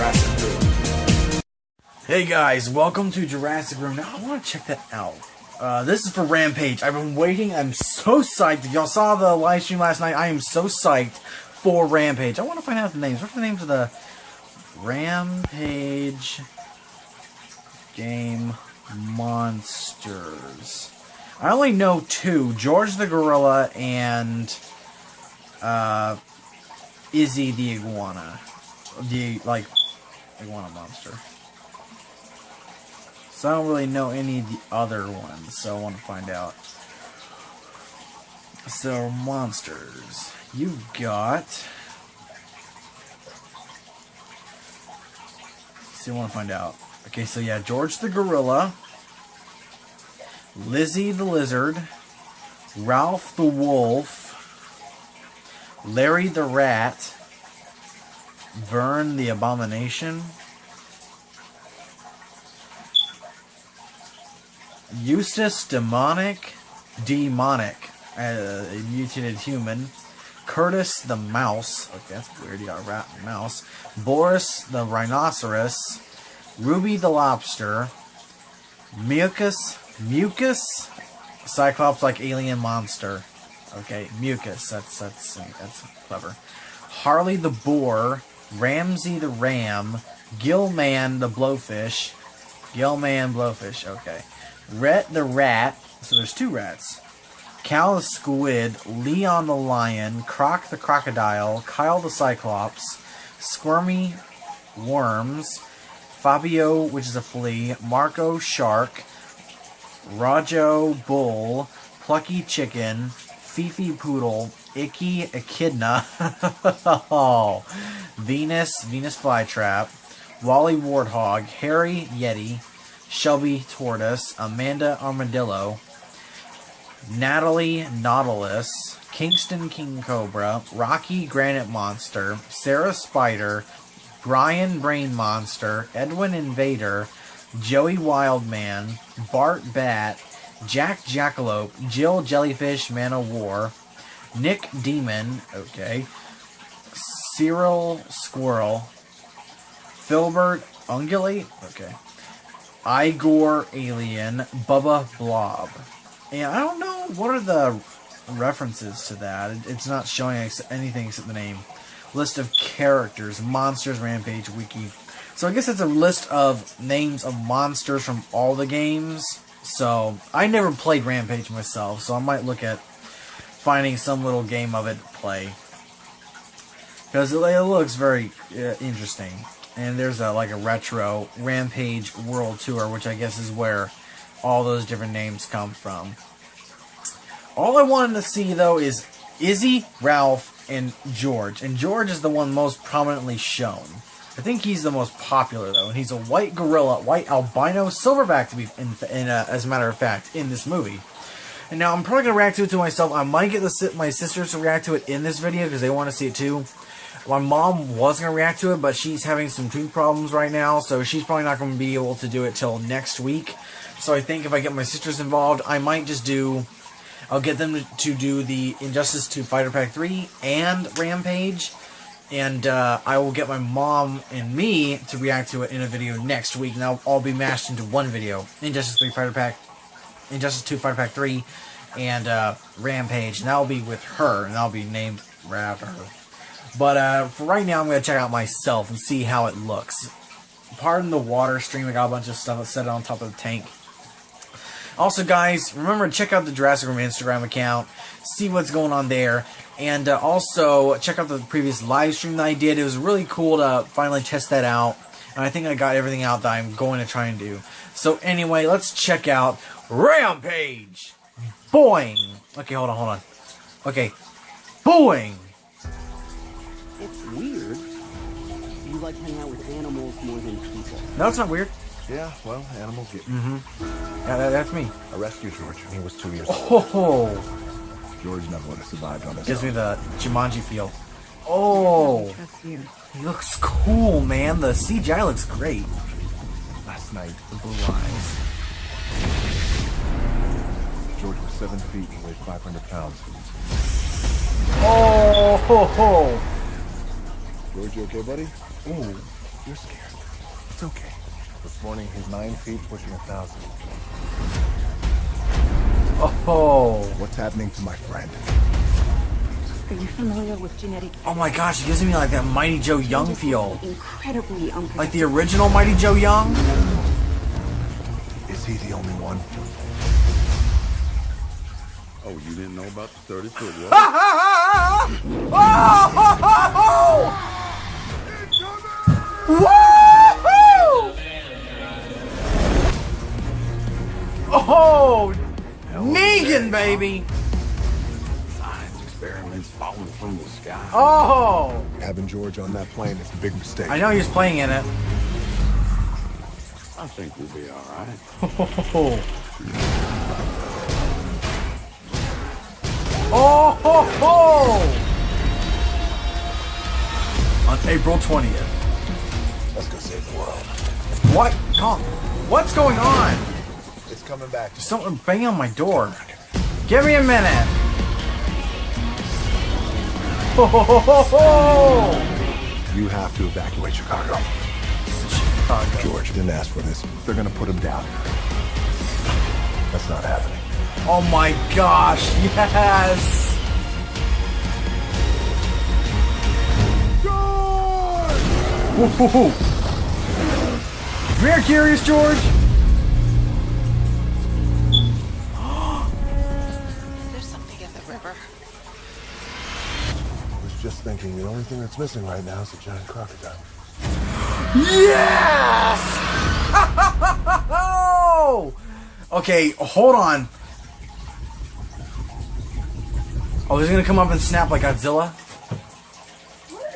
Jurassic Room. Hey guys, welcome to Jurassic Room. Now I want to check that out. This is for Rampage. I've been waiting. I'm so psyched. If y'all saw the live stream last night, I am so psyched for Rampage. I want to find out the names. What's the names of the Rampage game monsters? I only know two. George the Gorilla and Izzy the Iguana. The, like, iguana monster. So I don't really know any of the other ones, so I want to find out. So, monsters. You've got... See, I want to find out. Okay, so yeah, George the Gorilla, Lizzie the Lizard, Ralph the Wolf, Larry the Rat, Vern the Abomination, Eustace Demonic, a mutated human, Curtis the Mouse, okay, that's weird, you got a rat and a mouse, Boris the Rhinoceros, Ruby the Lobster, Mucus, Cyclops like alien monster, okay, Mucus, that's clever, Harley the Boar, Ramsey the Ram, Gillman the Blowfish, okay, Rhett the Rat, so there's two rats, Cal the Squid, Leon the Lion, Croc the Crocodile, Kyle the Cyclops, Squirmy Worms, Fabio, which is a flea, Marco Shark, Rajo Bull, Plucky Chicken, Fifi Poodle, Icky Echidna, oh, Venus Flytrap, Wally Warthog, Harry Yeti, Shelby Tortoise, Amanda Armadillo, Natalie Nautilus, Kingston King Cobra, Rocky Granite Monster, Sarah Spider, Brian Brain Monster, Edwin Invader, Joey Wildman, Bart Bat, Jack Jackalope, Jill Jellyfish Man o' War, Nick Demon, okay, Cyril Squirrel, Filbert Ungulate, okay, Igor Alien, Bubba Blob. And I don't know what are the references to that. It's not showing anything except the name. List of characters, Monsters Rampage Wiki. So I guess it's a list of names of monsters from all the games. So I never played Rampage myself, so I might look at finding some little game of it to play. Because it looks very interesting. And there's like a retro Rampage World Tour, which I guess is where all those different names come from. All I wanted to see, though, is Izzy, Ralph, and George. And George is the one most prominently shown. I think he's the most popular, though. And he's a white gorilla, white albino silverback, to be as a matter of fact, in this movie. And now I'm probably going to react to it to myself. I might get my sisters to react to it in this video because they want to see it too. My mom was going to react to it, but she's having some tooth problems right now, so she's probably not going to be able to do it till next week. So I think if I get my sisters involved, I might just do... I'll get them to do the Injustice 2 Fighter Pack 3 and Rampage. And I will get my mom and me to react to it in a video next week. And that'll all be mashed into one video. Injustice 2 Fighter Pack 3 and Rampage. And that'll be with her. And that'll be named right after her. But for right now, I'm going to check out myself and see how it looks. Pardon the water stream. I got a bunch of stuff that's set on top of the tank. Also, guys, remember to check out the Jurassic Room Instagram account. See what's going on there. And also, check out the previous live stream that I did. It was really cool to finally test that out. And I think I got everything out that I'm going to try and do. So anyway, let's check out Rampage. Boing. Okay, hold on. Okay. Boing. It's weird. You like hanging out with animals more than people. No, it's not weird. Yeah, well, animals get... Yeah, that's me. I rescued George when he was 2 years old. Oh! George never would have survived on his Gives own. me the Jumanji feel. Oh! He looks cool, man. The CGI looks great. Last night, The blue eyes. George was 7 feet and weighed 500 pounds. Oh! Ho, ho. George, you okay, buddy? Ooh. You're scared. It's okay. This morning, he's 9 feet, pushing 1,000. Oh. What's happening to my friend? Are you familiar with genetic? Oh my gosh, it gives me like that Mighty Joe Young feel. Incredibly unpredictable. Like the original Mighty Joe Young? Is he the only one? Oh, you didn't know about the 30-foot wall? Oh! Negan, baby! Science experiments falling from the sky. Oh! Having George on that plane is a big mistake. I know he was playing in it. I think we'll be all right. Oh ho ho! On April 20th. Let's go save the world. What? What's going on? It's coming back. There's someone banging on my door. Give me a minute. Ho ho ho ho ho! You have to evacuate Chicago. George didn't ask for this. They're gonna put him down. That's not happening. Oh my gosh, yes! George! Come here, Curious George! There's something in the river. I was just thinking the only thing that's missing right now is a giant crocodile. Yes! Okay, hold on. Oh, he's gonna come up and snap like Godzilla?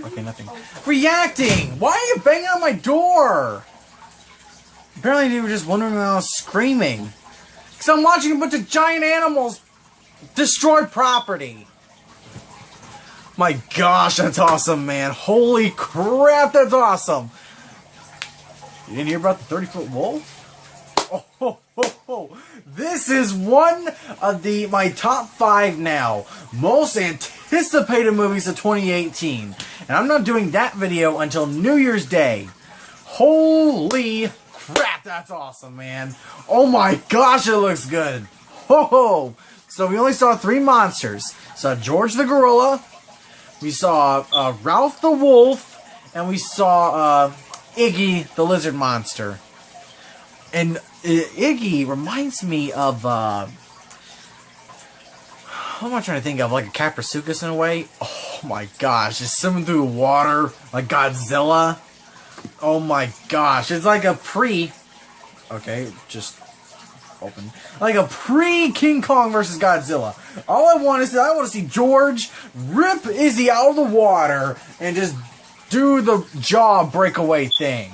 Okay, nothing. Reacting! Why are you banging on my door? Apparently they were just wondering why I was screaming. Because I'm watching a bunch of giant animals destroy property. My gosh, that's awesome, man. Holy crap, that's awesome. You didn't hear about the 30-foot wolf? Oh, ho, ho, ho. This is one of my top 5 now most anticipated movies of 2018. And I'm not doing that video until New Year's Day. Holy crap, that's awesome, man. Oh my gosh, it looks good. Ho ho. So we only saw 3 monsters. So George the gorilla, we saw Ralph the wolf, and we saw Iggy the lizard monster. And Iggy reminds me of what am I trying to think of? Like a Caprasuchus in a way. Oh my gosh, just swimming through the water like Godzilla. Oh my gosh, it's like a okay, just open. Like a pre-King Kong versus Godzilla. All I want to see George rip Izzy out of the water and just do the jaw breakaway thing.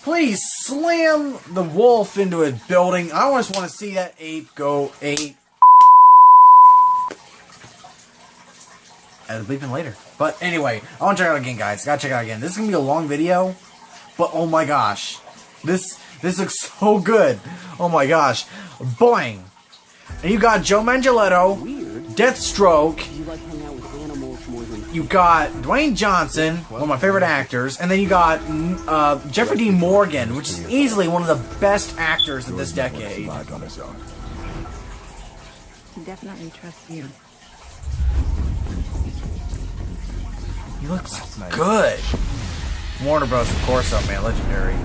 Please slam the wolf into a building. I just want to see that ape go ape. I'll bleep in later. But anyway, I want to check it out again, guys. Gotta check it out again. This is gonna be a long video, but oh my gosh, this looks so good. Oh my gosh, boing! And you got Joe Manganiello, Deathstroke. You like hanging out with animals more than You got Dwayne Johnson, one of my favorite actors, and then you got Jeffrey Dean Morgan, which is easily one of the best actors of this decade. Survived on his own. He definitely trusts you. He looks good. Warner Bros. Of course, oh man, legendary.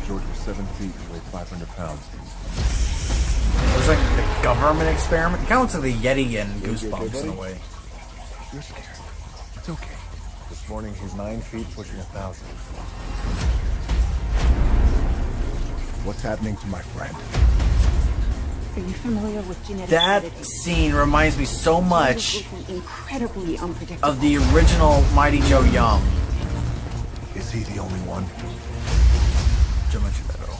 George was 7 feet and weighed 500 pounds. It was like the government experiment. It kind of looks like the Yeti and Goosebumps in a way. You're scared. It's okay. This morning, he's 9 feet, pushing 1,000. What's happening to my friend? Are you familiar with genetic? That editing? scene reminds me so much Incredibly unpredictable. of the original Mighty Joe Young. Is he the only one? Joe Manganiello.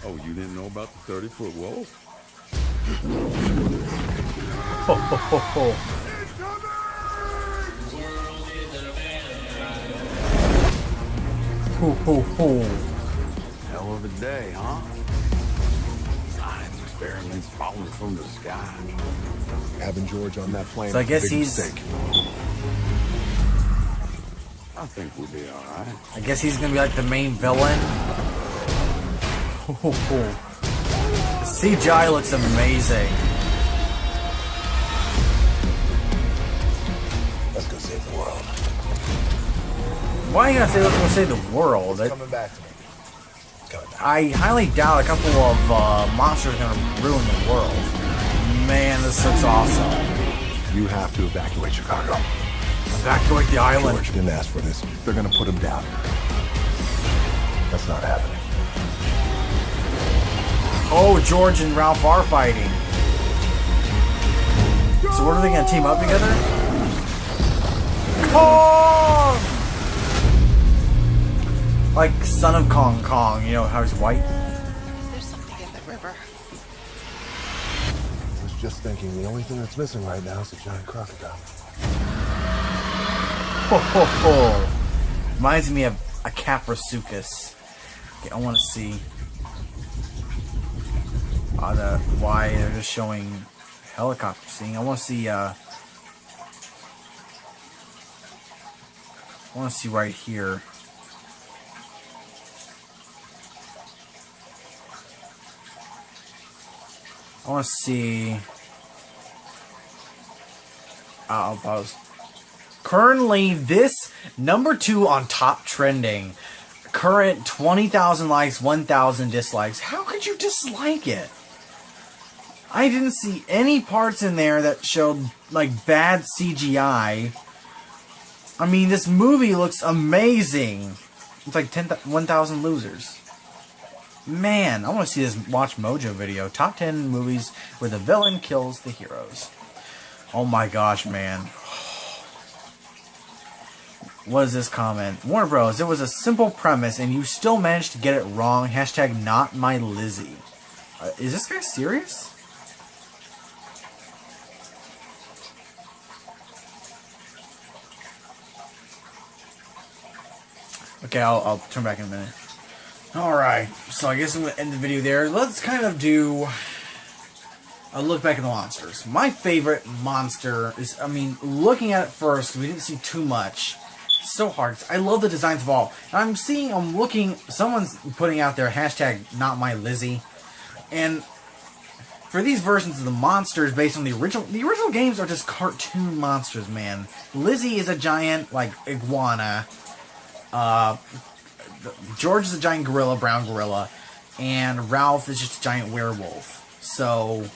Oh, you didn't know about the 30-foot wall? Ho, ho, ho, ho. Ho, ho, ho. Hell of a day, huh? Science experiments falling from the sky. Having George on that plane So I is a guess big he's- mistake. I I think we'll be all right. I guess he's gonna be like the main villain. The CGI looks amazing. Let's go save the world. Why are you gonna say let's go save the world? Coming back to me. Coming back. I highly doubt a couple of monsters are gonna ruin the world. Man, this looks awesome. You have to evacuate Chicago. Evacuate the island. George didn't ask for this. They're gonna put him down. That's not happening. Oh, George and Ralph are fighting. So what are they gonna team up together? Kong! Like Son of Kong Kong, you know how he's white? There's something in the river. I was just thinking the only thing that's missing right now is a giant crocodile. Ho ho ho! Reminds me of a Caprasuchus. Okay, I want to see why they're just showing helicopter scene. I want to see right here. I want to see. Currently, this #2 on top trending. Current 20,000 likes, 1,000 dislikes. How could you dislike it? I didn't see any parts in there that showed like bad CGI. I mean, this movie looks amazing. It's like 1,000 losers. Man, I want to see this Watch Mojo video. Top 10 movies where the villain kills the heroes. Oh my gosh, man. What is this comment? Warner Bros. It was a simple premise and you still managed to get it wrong. Hashtag not my Lizzie. Is this guy serious? Okay, I'll turn back in a minute. Alright, so I guess I'm going to end the video there. Let's kind of do a look back at the monsters. My favorite monster is, I mean, looking at it first, we didn't see too much. It's so hard. I love the designs of all. And I'm looking, someone's putting out there, hashtag not my Lizzie. And for these versions of the monsters based on the original games are just cartoon monsters, man. Lizzie is a giant, like, iguana. George is a giant gorilla, brown gorilla, and Ralph is just a giant werewolf. So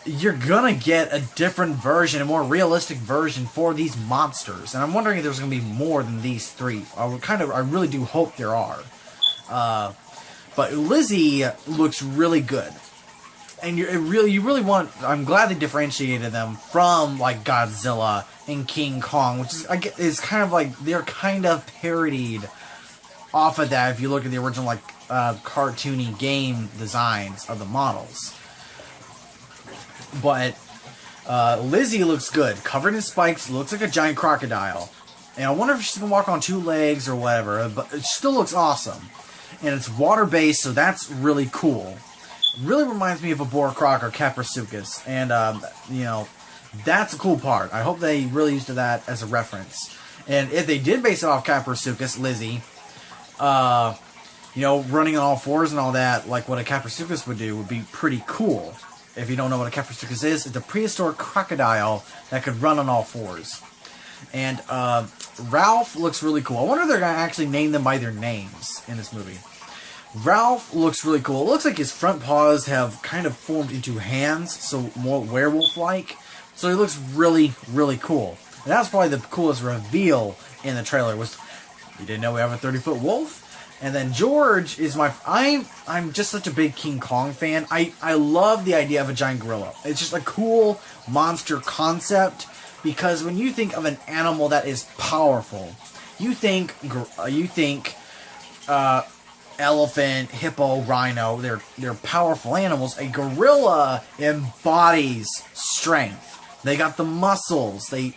you're gonna get a different version, a more realistic version for these monsters. And I'm wondering if there's gonna be more than these three. I really do hope there are. But Lizzie looks really good, and you really want. I'm glad they differentiated them from like Godzilla and King Kong, which is kind of like they're kind of parodied off of that if you look at the original like cartoony game designs of the models. But Lizzie looks good, covered in spikes, looks like a giant crocodile, and I wonder if she's gonna walk on 2 legs or whatever. But it still looks awesome, and it's water based, so that's really cool. It really reminds me of a Boar Croc or Caprasuchus, and you know, that's a cool part. I hope they really used that as a reference. And if they did base it off Caprasuchus, Lizzie, you know, running on all fours and all that, like what a Caprasuchus would do, would be pretty cool. If you don't know what a Caprasuchus is, it's a prehistoric crocodile that could run on all fours. And Ralph looks really cool. I wonder if they're going to actually name them by their names in this movie. Ralph looks really cool. It looks like his front paws have kind of formed into hands, so more werewolf-like. So he looks really, really cool. And that's probably the coolest reveal in the trailer, was you didn't know we have a 30-foot wolf? And then George is I'm just such a big King Kong fan. I love the idea of a giant gorilla. It's just a cool monster concept, because when you think of an animal that is powerful, you think elephant, hippo, rhino. They're powerful animals. A gorilla embodies strength. They got the muscles. A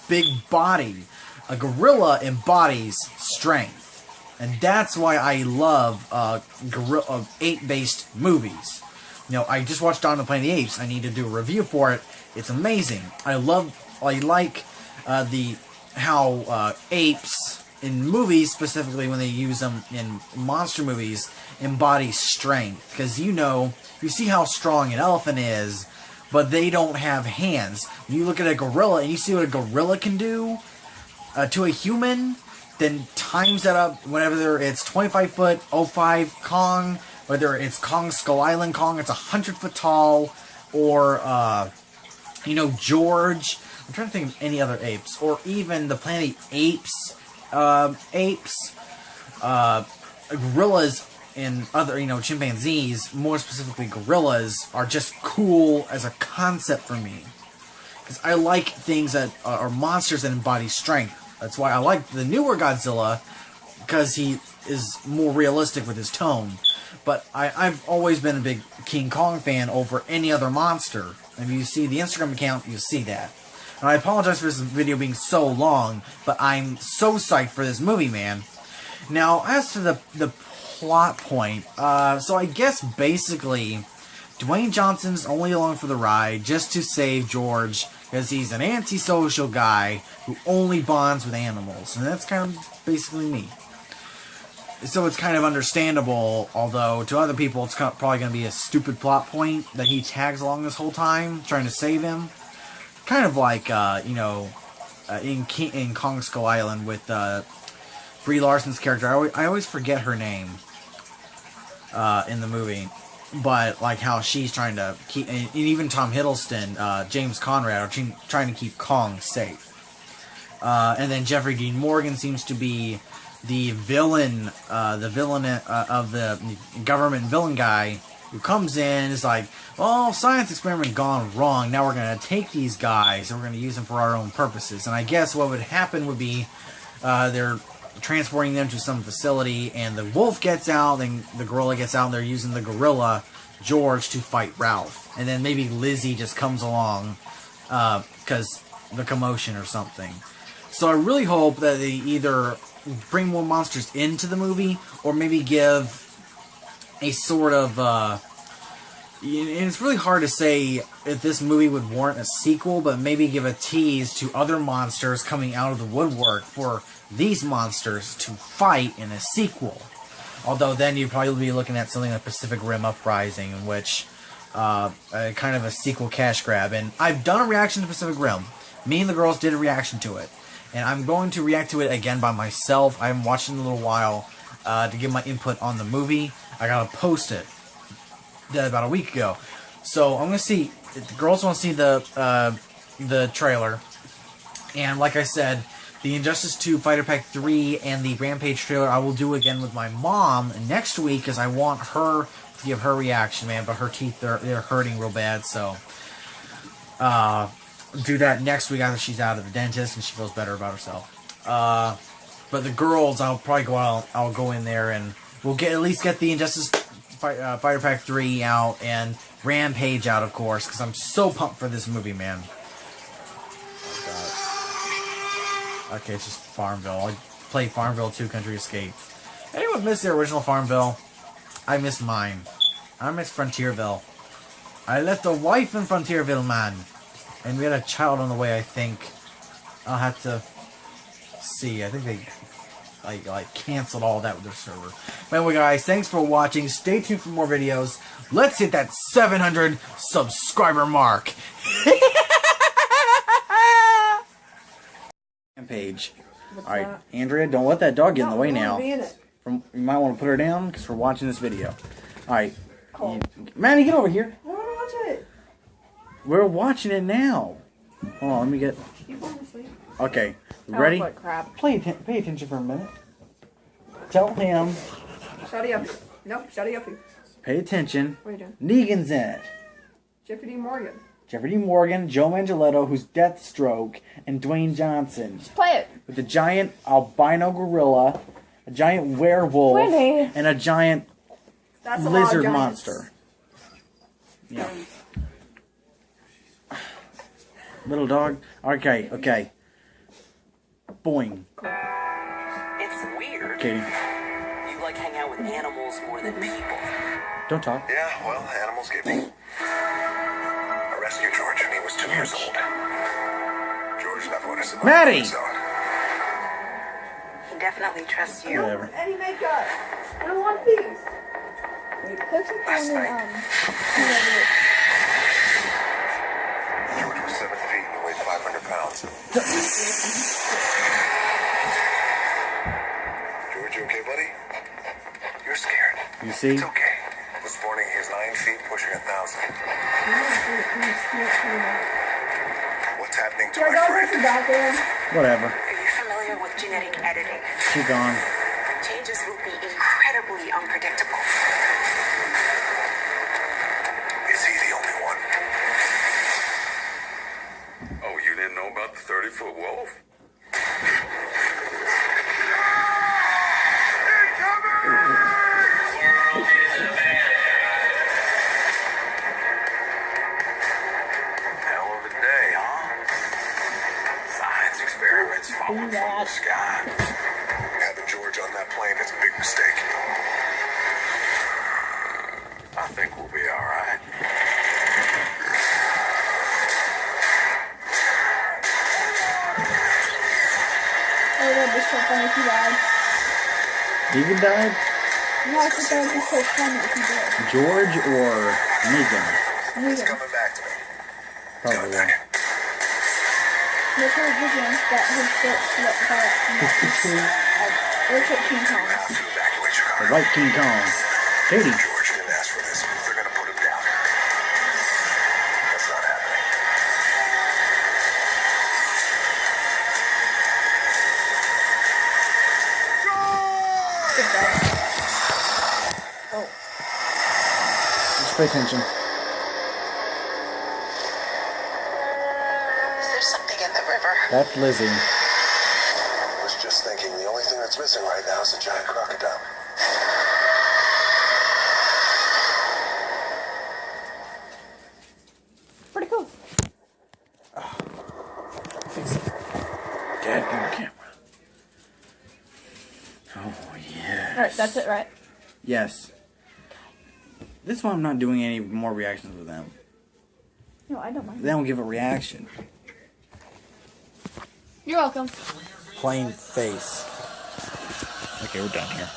big body. A gorilla embodies strength. And that's why I love ape-based movies. You know, I just watched Dawn of the Planet of the Apes. I need to do a review for it. It's amazing. I like how apes in movies, specifically when they use them in monster movies, embody strength. Because you see how strong an elephant is, but they don't have hands. When you look at a gorilla and you see what a gorilla can do to a human, then times that up whenever it's 25 foot, 05 Kong, whether it's Kong Skull Island Kong, it's 100 foot tall, or, George. I'm trying to think of any other apes, or even the Planet Apes, gorillas and other, chimpanzees, more specifically gorillas, are just cool as a concept for me. Because I like things that are monsters that embody strength. That's why I like the newer Godzilla, because he is more realistic with his tone. But I've always been a big King Kong fan over any other monster. If you see the Instagram account, you'll see that. And I apologize for this video being so long, but I'm so psyched for this movie, man. Now, as to the plot point, so I guess basically Dwayne Johnson's only along for the ride just to save George, because he's an antisocial guy who only bonds with animals, and that's kind of basically me. So it's kind of understandable, although to other people it's probably going to be a stupid plot point that he tags along this whole time, trying to save him. Kind of like, in Kong Skull Island with Brie Larson's character. I always forget her name in the movie. But, like, how she's trying to keep... And even Tom Hiddleston, James Conrad, are trying to keep Kong safe. And then Jeffrey Dean Morgan seems to be the villain of the government villain guy, who comes in, is like, oh, science experiment gone wrong, now we're going to take these guys, and we're going to use them for our own purposes. And I guess what would happen would be, they're transporting them to some facility, and the wolf gets out, then the gorilla gets out, and they're using the gorilla, George, to fight Ralph. And then maybe Lizzie just comes along, because the commotion or something. So I really hope that they either bring more monsters into the movie, or maybe give a sort of, and it's really hard to say if this movie would warrant a sequel, but maybe give a tease to other monsters coming out of the woodwork for these monsters to fight in a sequel. Although then you'd probably be looking at something like Pacific Rim Uprising, in which, kind of a sequel cash grab. And I've done a reaction to Pacific Rim. Me and the girls did a reaction to it. And I'm going to react to it again by myself. I haven't watched it in a little while to give my input on the movie. I gotta post it. Did about a week ago. So I'm gonna see if the girls want to see the trailer. And like I said, the Injustice 2 Fighter Pack 3 and the Rampage trailer I will do again with my mom next week, because I want her to give her reaction, man. But her teeth, they're hurting real bad, so do that next week after she's out of the dentist and she feels better about herself. But the girls, I'll probably go out. I'll go in there and we'll at least get the Injustice Fighter Pack 3 out and Rampage out, of course, because I'm so pumped for this movie, man. Okay, it's just Farmville. I played Farmville 2 Country Escape. Anyone miss the original Farmville? I miss mine. I miss Frontierville. I left a wife in Frontierville, man. And we had a child on the way, I think. I'll have to see. I think they like canceled all that with their server. But anyway, guys, thanks for watching. Stay tuned for more videos. Let's hit that 700 subscriber mark. Rampage. Alright, Andrea, don't let that dog get in the way now. You might want to put her down because we're watching this video. Alright. Manny, get over here. I want to watch it. We're watching it now. Hold on, let me get... You falling asleep? Okay, ready? Like crap. Pay attention for a minute. Tell him. Shut up. Nope, shut up. Pay attention. What are you doing? Negan's in it. Jeffrey D. Morgan. Jeffrey D. Morgan, Joe Manganiello, who's Deathstroke, and Dwayne Johnson. Just play it. With a giant albino gorilla, a giant werewolf, Winnie. and a giant That's a lizard lot of monster. Yeah. Little dog. Okay, okay. Boing. It's weird. Katie. You like hang out with animals more than people. Don't talk. Yeah, well, animals gave me. I rescued George when he was 2 years old. George never would have survived Maddie! on his own. can definitely trust you. Whatever. Any makeup. I don't want these. Looks like the one in, whoever George was 7 feet and weighed 500 pounds. George, you okay, buddy? You're scared. You see? It's okay. This morning he was 9 feet, pushing 1,000. What's happening to Here, my go friend? listen back there. Whatever. Are you familiar with genetic editing? She gone. Changes will be incredibly unpredictable. Is he the only one? Oh, you didn't know about the 30-foot wolf? Hell of a day, huh? Science experiments falling from the sky. Having George on that plane is a big mistake. I think we'll be all right. Oh, that'd be so funny if he died. Negan died? No, I think that would be so funny if he did. George or Negan? It's coming back to me. Probably will. This one was once that his foot slipped by it looks like King Kong. Have to evacuate The Chicago. White King Kong. Katie. George didn't ask for this. They're gonna put him down. That's not happening. Just pay attention. There's something in the river. That's Lizzie. I was just thinking the only thing that's missing right now is a giant crocodile. Pretty cool. Dad, good camera. Oh, yeah. Alright, that's it, right? Yes. This one I'm not doing any more reactions with them. No, I don't mind. They don't give a reaction. You're welcome. Plain face. Okay, we're done here.